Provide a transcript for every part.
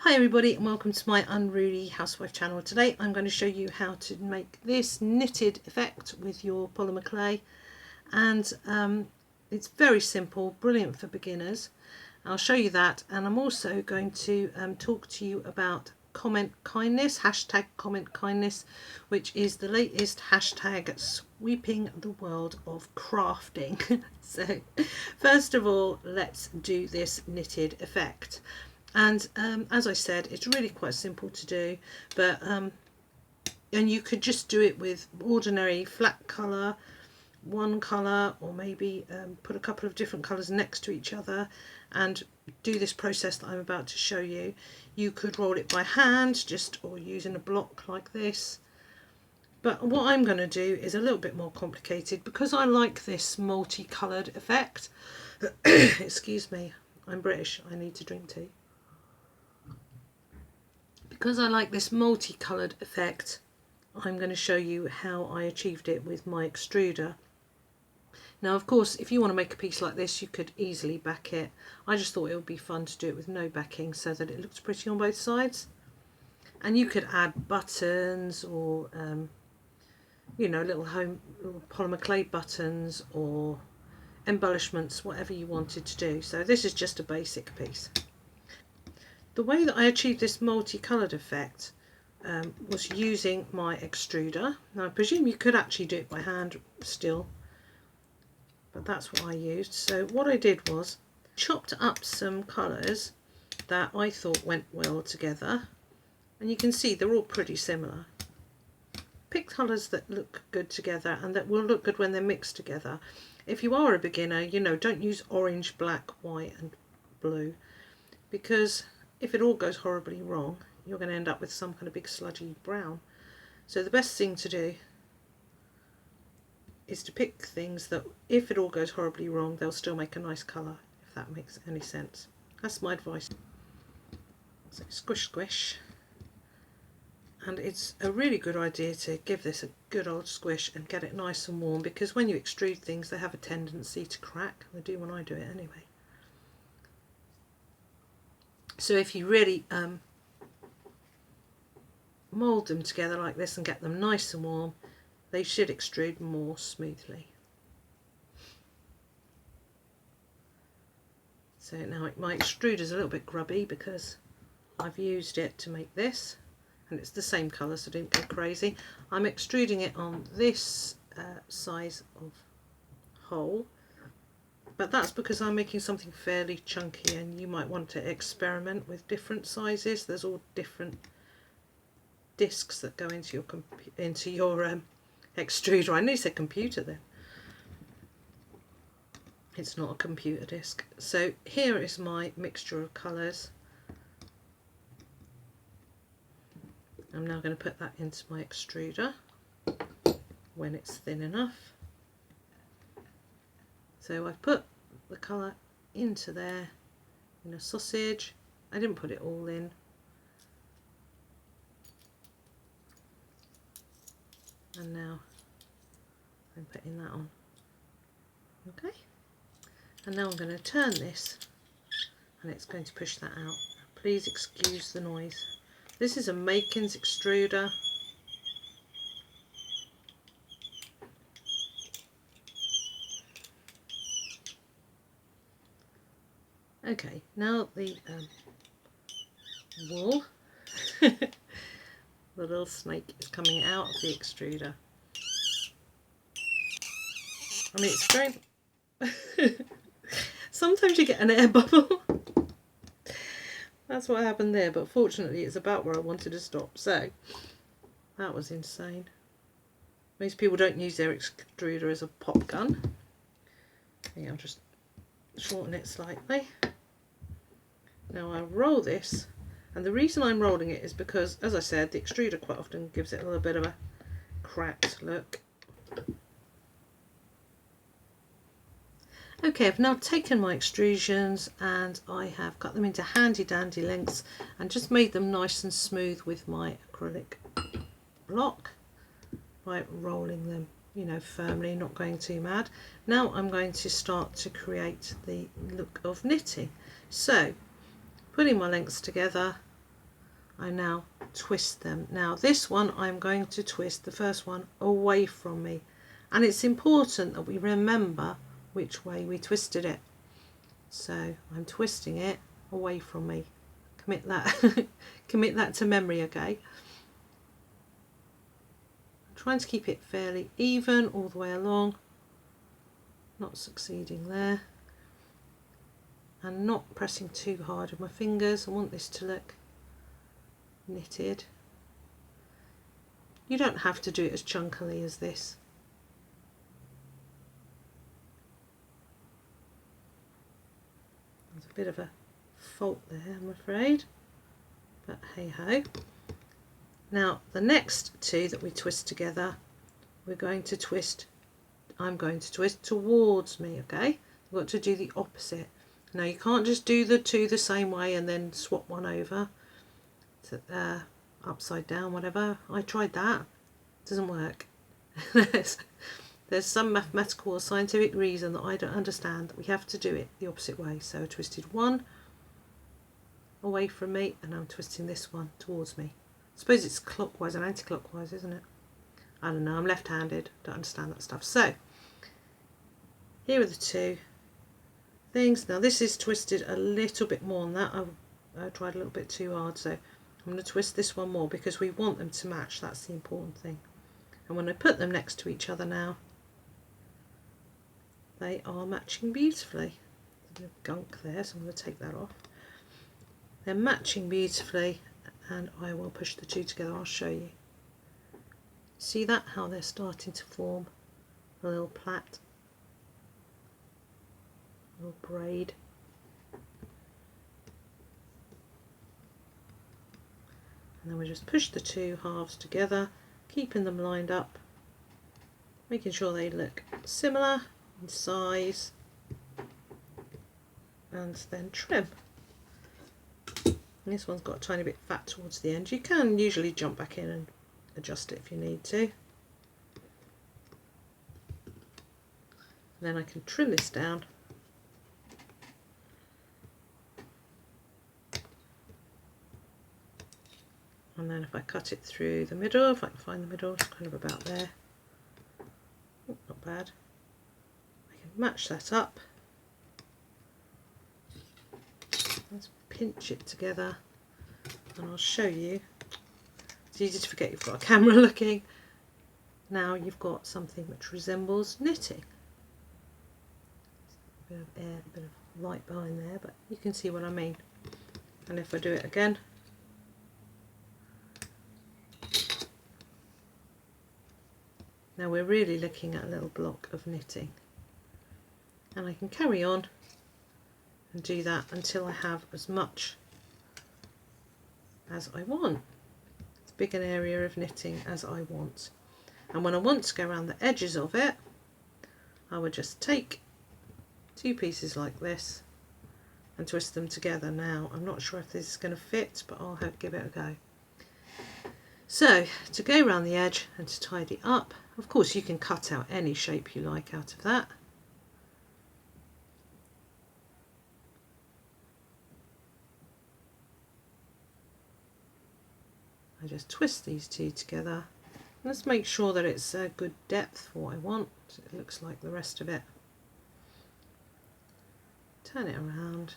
Hi everybody and welcome to my Unruly Housewife channel. Today I'm going to show you how to make this knitted effect with your polymer clay, and it's very simple, brilliant for beginners. I'll show you that, and I'm also going to talk to you about CommentKindness, hashtag CommentKindness, which is the latest hashtag sweeping the world of crafting. So first of all, let's do this knitted effect. And as I said, it's really quite simple to do, but and you could just do it with ordinary flat colour, one colour, or maybe put a couple of different colours next to each other and do this process that I'm about to show you. You could roll it by hand, or using a block like this. But what I'm going to do is a little bit more complicated because I like this multicoloured effect. Excuse me, I'm British, I need to drink tea. Because I like this multicoloured effect, I'm going to show you how I achieved it with my extruder. Now, of course, if you want to make a piece like this, you could easily back it. I just thought it would be fun to do it with no backing so that it looks pretty on both sides. And you could add buttons or, you know, little polymer clay buttons or embellishments, whatever you wanted to do. So this is just a basic piece. The way that I achieved this multicoloured effect was using my extruder. Now I presume you could actually do it by hand still, but that's what I used. So what I did was chopped up some colours that I thought went well together, and you can see they're all pretty similar. Pick colours that look good together and that will look good when they're mixed together. If you are a beginner, you know, don't use orange, black, white and blue, because if it all goes horribly wrong, you're going to end up with some kind of big sludgy brown. So the best thing to do is to pick things that, if it all goes horribly wrong, they'll still make a nice colour, if that makes any sense. That's my advice. So squish, squish. And it's a really good idea to give this a good old squish and get it nice and warm, because when you extrude things, they have a tendency to crack. They do when I do it anyway. So if you really mould them together like this and get them nice and warm, they should extrude more smoothly. So now my extruder is a little bit grubby because I've used it to make this, and it's the same colour, so don't go crazy. I'm extruding it on this size of hole, but that's because I'm making something fairly chunky, and you might want to experiment with different sizes. There's all different discs that go into your extruder. I nearly said computer then. It's not a computer disc. So here is my mixture of colours. I'm now going to put that into my extruder when it's thin enough. So I've put the colour into there in a sausage. I didn't put it all in. And now I'm putting that on. Okay. And now I'm going to turn this, and it's going to push that out. Please excuse the noise. This is a Makins extruder. Okay, now the wool, the little snake is coming out of the extruder. I mean, it's very... Sometimes you get an air bubble. That's what happened there, but fortunately it's about where I wanted to stop. So, that was insane. Most people don't use their extruder as a pop gun. Okay, I'll just shorten it slightly. Now I roll this, and the reason I'm rolling it is because, as I said, the extruder quite often gives it a little bit of a cracked look. Okay, I've now taken my extrusions and I have cut them into handy dandy lengths and just made them nice and smooth with my acrylic block by rolling them, you know, firmly, not going too mad. Now I'm going to start to create the look of knitting. So putting my lengths together, I now twist them. Now this one I'm going to twist the first one away from me, and it's important that we remember which way we twisted it. So I'm twisting it away from me. Commit that commit that to memory, okay? I'm trying to keep it fairly even all the way along, not succeeding there, and not pressing too hard with my fingers. I want this to look knitted. You don't have to do it as chunkily as this. There's a bit of a fault there, I'm afraid, but hey ho. Now the next two that we twist together, we're going to twist, I'm going to twist towards me, okay? You've got to do the opposite. Now you can't just do the two the same way and then swap one over to upside down, whatever. I tried that, it doesn't work. There's some mathematical or scientific reason that I don't understand that we have to do it the opposite way. So I twisted one away from me and I'm twisting this one towards me. I suppose it's clockwise and anti-clockwise, isn't it? I don't know, I'm left-handed, don't understand that stuff. So here are the two things. Now this is twisted a little bit more than that. I tried a little bit too hard, so I'm going to twist this one more because we want them to match. That's the important thing. And when I put them next to each other now, they are matching beautifully. There's a bit of gunk there, so I'm going to take that off. They're matching beautifully, and I will push the two together. I'll show you. See that? How they're starting to form a little plait, a little braid. And then we just push the two halves together, keeping them lined up, making sure they look similar in size, and then trim. And this one's got a tiny bit fat towards the end. You can usually jump back in and adjust it if you need to. And then I can trim this down. And then if I cut it through the middle, if I can find the middle, it's kind of about there. Oh, not bad. I can match that up. Let's pinch it together and I'll show you. It's easy to forget you've got a camera looking. Now you've got something which resembles knitting. A bit of air, a bit of light behind there, but you can see what I mean. And if I do it again, now we're really looking at a little block of knitting. And I can carry on and do that until I have as much as I want. As big an area of knitting as I want. And when I want to go around the edges of it, I would just take two pieces like this and twist them together. Now I'm not sure if this is going to fit, but I'll give it a go. So to go around the edge and to tidy up, of course you can cut out any shape you like out of that. I just twist these two together. Let's make sure that it's a good depth for what I want. So it looks like the rest of it. Turn it around.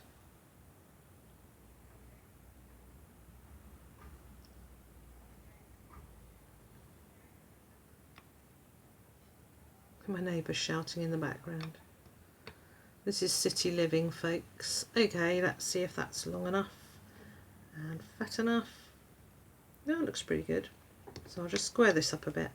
My neighbour's shouting in the background. This is city living, folks. Okay, let's see if that's long enough and fat enough. No, it looks pretty good. So I'll just square this up a bit.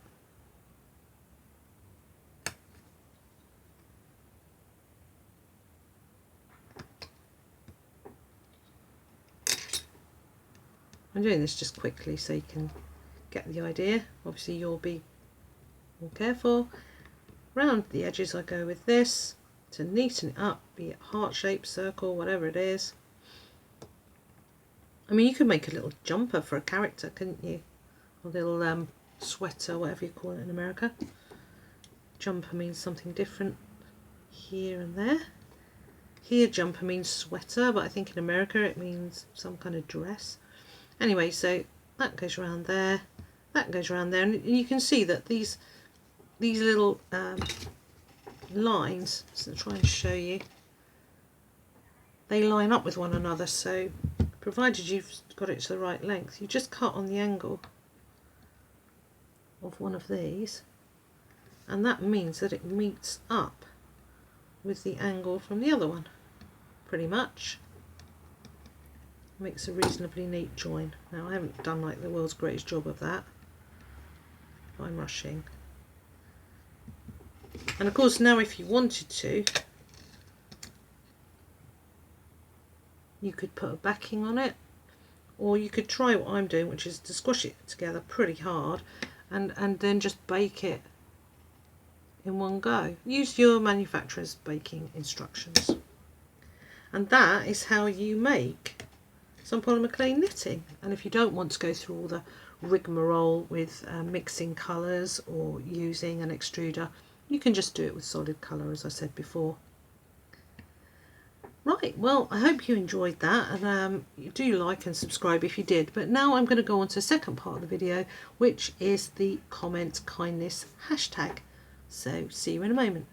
I'm doing this just quickly so you can get the idea. Obviously you'll be more careful. Round the edges I go with this to neaten it up, be it heart shape, circle, whatever it is. I mean, you could make a little jumper for a character, couldn't you? A little sweater, whatever you call it in America. Jumper means something different here and there. Here jumper means sweater, but I think in America it means some kind of dress. Anyway, so that goes around there, that goes around there, and you can see that these little lines, so I'll try and show you, they line up with one another. So provided you've got it to the right length, you just cut on the angle of one of these, and that means that it meets up with the angle from the other one, pretty much. Makes a reasonably neat join. Now I haven't done like the world's greatest job of that, but I'm rushing. And of course now if you wanted to, you could put a backing on it, or you could try what I'm doing, which is to squash it together pretty hard and then just bake it in one go. Use your manufacturer's baking instructions. And that is how you make some polymer clay knitting. And if you don't want to go through all the rigmarole with mixing colours or using an extruder, you can just do it with solid colour, as I said before. Right, well, I hope you enjoyed that, and you do like and subscribe if you did. But now I'm going to go on to the second part of the video, which is the CommentKindness hashtag. So see you in a moment.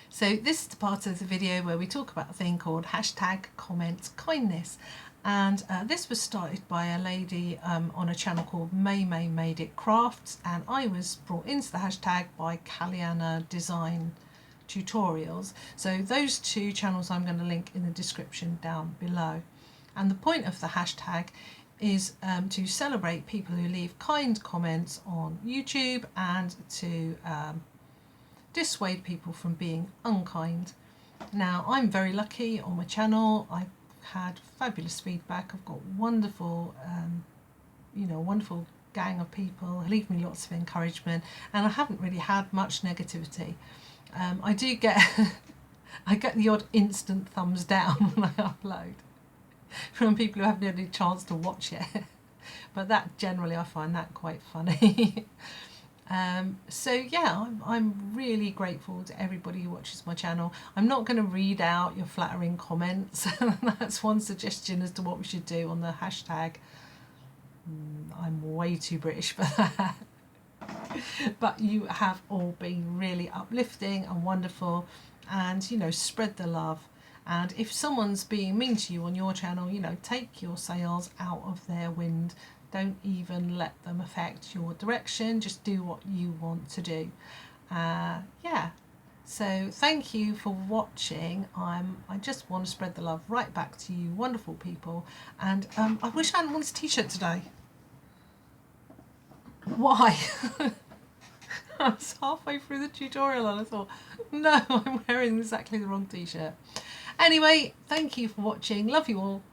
So this is the part of the video where we talk about a thing called hashtag CommentKindness. And this was started by a lady on a channel called May Made It Crafts, and I was brought into the hashtag by Kaliana Design Tutorials. So those two channels I'm going to link in the description down below. And the point of the hashtag is to celebrate people who leave kind comments on YouTube and to dissuade people from being unkind. Now I'm very lucky on my channel. I've had fabulous feedback. I've got wonderful wonderful gang of people who leave me lots of encouragement, and I haven't really had much negativity. I do get I get the odd instant thumbs down when I upload from people who haven't had any chance to watch it, but that generally I find that quite funny. So yeah, I'm really grateful to everybody who watches my channel. I'm not going to read out your flattering comments. That's one suggestion as to what we should do on the hashtag. I'm way too British for that. But you have all been really uplifting and wonderful, and spread the love. And if someone's being mean to you on your channel, take your sails out of their wind. Don't even let them affect your direction. Just do what you want to do. Yeah, so thank you for watching. I just want to spread the love right back to you wonderful people, and I wish I hadn't worn this t-shirt today. Why? I was halfway through the tutorial and I thought, no, I'm wearing exactly the wrong t-shirt. Anyway, thank you for watching. Love you all.